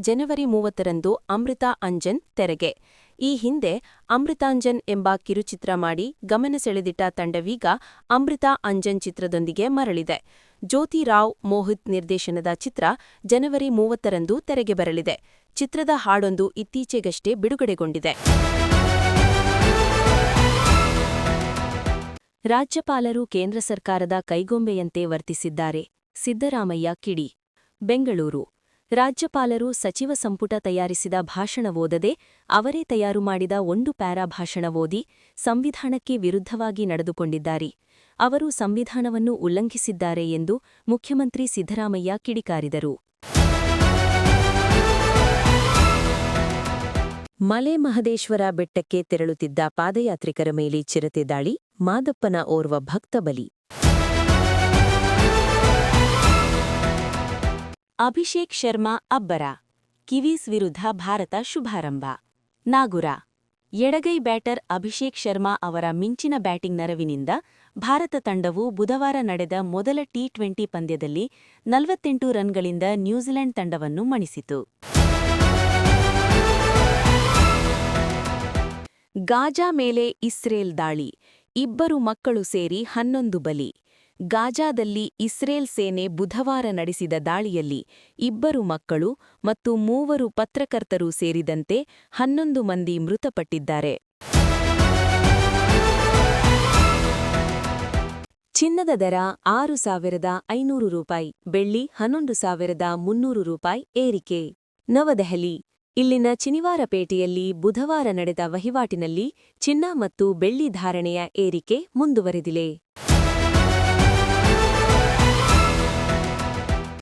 ಜನವರಿ 30ರಂದು ಅಮೃತಾ ಅಂಜನ್ ತೆರೆಗೆ. ಈ ಹಿಂದೆ ಅಮೃತಾಂಜನ್ ಎಂಬ ಕಿರುಚಿತ್ರ ಮಾಡಿ ಗಮನ ಸೆಳೆದಿಟ್ಟ ತಂಡವೀಗ ಅಮೃತಾ ಅಂಜನ್ ಚಿತ್ರದೊಂದಿಗೆ ಮರಳಿದೆ. ಜ್ಯೋತಿ ರಾವ್ ಮೋಹಿತ್ ನಿರ್ದೇಶನದ ಚಿತ್ರ ಜನವರಿ 30ರಂದು ತೆರೆಗೆ ಬರಲಿದೆ. ಚಿತ್ರದ ಹಾಡೊಂದು ಇತ್ತೀಚೆಗಷ್ಟೇ ಬಿಡುಗಡೆಗೊಂಡಿದೆ. ರಾಜ್ಯಪಾಲರು ಕೇಂದ್ರ ಸರ್ಕಾರದ ಕೈಗೊಂಬೆಯಂತೆ ವರ್ತಿಸಿದ್ದಾರೆ. ಸಿದ್ದರಾಮಯ್ಯ ಕಿಡಿ. ಬೆಂಗಳೂರು: ರಾಜ್ಯಪಾಲರು ಸಚಿವ ಸಂಪುಟ ತಯಾರಿಸಿದ ಭಾಷಣ ಓದದೆ, ಅವರೇ ತಯಾರು ಮಾಡಿದ ಒಂದು ಪ್ಯಾರಾ ಭಾಷಣ ಓದಿ ಸಂವಿಧಾನಕ್ಕೆ ವಿರುದ್ಧವಾಗಿ ನಡೆದುಕೊಂಡಿದ್ದಾರೆ. ಅವರು ಸಂವಿಧಾನವನ್ನು ಉಲ್ಲಂಘಿಸಿದ್ದಾರೆ ಎಂದು ಮುಖ್ಯಮಂತ್ರಿ ಸಿದ್ದರಾಮಯ್ಯ ಕಿಡಿಕಾರಿದರು. ಮಲೆ ಮಹದೇಶ್ವರ ಬೆಟ್ಟಕ್ಕೆ ತೆರಳುತ್ತಿದ್ದ ಪಾದಯಾತ್ರಿಕರ ಮೇಲೆ ಚಿರತೆ ದಾಳಿ, ಮಾದಪ್ಪನ ಓರ್ವ ಭಕ್ತ ಬಲಿ. ಅಭಿಷೇಕ್ ಶರ್ಮಾ ಅಬ್ಬರ, ಕಿವೀಸ್ ವಿರುದ್ಧ ಭಾರತ ಶುಭಾರಂಭ. ನಾಗುರ: ಎಡಗೈ ಬ್ಯಾಟರ್ ಅಭಿಷೇಕ್ ಶರ್ಮಾ ಅವರ ಮಿಂಚಿನ ಬ್ಯಾಟಿಂಗ್ ನೆರವಿನಿಂದ ಭಾರತ ತಂಡವು ಬುಧವಾರ ನಡೆದ ಮೊದಲ ಟಿ20 ಪಂದ್ಯದಲ್ಲಿ 48 ರನ್ಗಳಿಂದ ನ್ಯೂಜಿಲೆಂಡ್ ತಂಡವನ್ನು ಮಣಿಸಿತು. ಗಾಜಾ ಮೇಲೆ ಇಸ್ರೇಲ್ ದಾಳಿ, ಇಬ್ಬರು ಮಕ್ಕಳು ಸೇರಿ 11 ಬಲಿ. ಗಾಜಾದಲ್ಲಿ ಇಸ್ರೇಲ್ ಸೇನೆ ಬುಧವಾರ ನಡೆಸಿದ ದಾಳಿಯಲ್ಲಿ 2 ಮಕ್ಕಳು ಮತ್ತು 3 ಪತ್ರಕರ್ತರು ಸೇರಿದಂತೆ 11 ಮಂದಿ ಮೃತಪಟ್ಟಿದ್ದಾರೆ. ಚಿನ್ನದ ದರ ₹6,500, ಬೆಳ್ಳಿ ₹11,300 ಏರಿಕೆ. ನವದೆಹಲಿ: ಇಲ್ಲಿನ ಚಿನಿವಾರಪೇಟೆಯಲ್ಲಿ ಬುಧವಾರ ನಡೆದ ವಹಿವಾಟಿನಲ್ಲಿ ಚಿನ್ನ ಮತ್ತು ಬೆಳ್ಳಿ ಧಾರಣೆಯ ಏರಿಕೆ ಮುಂದುವರೆದಿದೆ.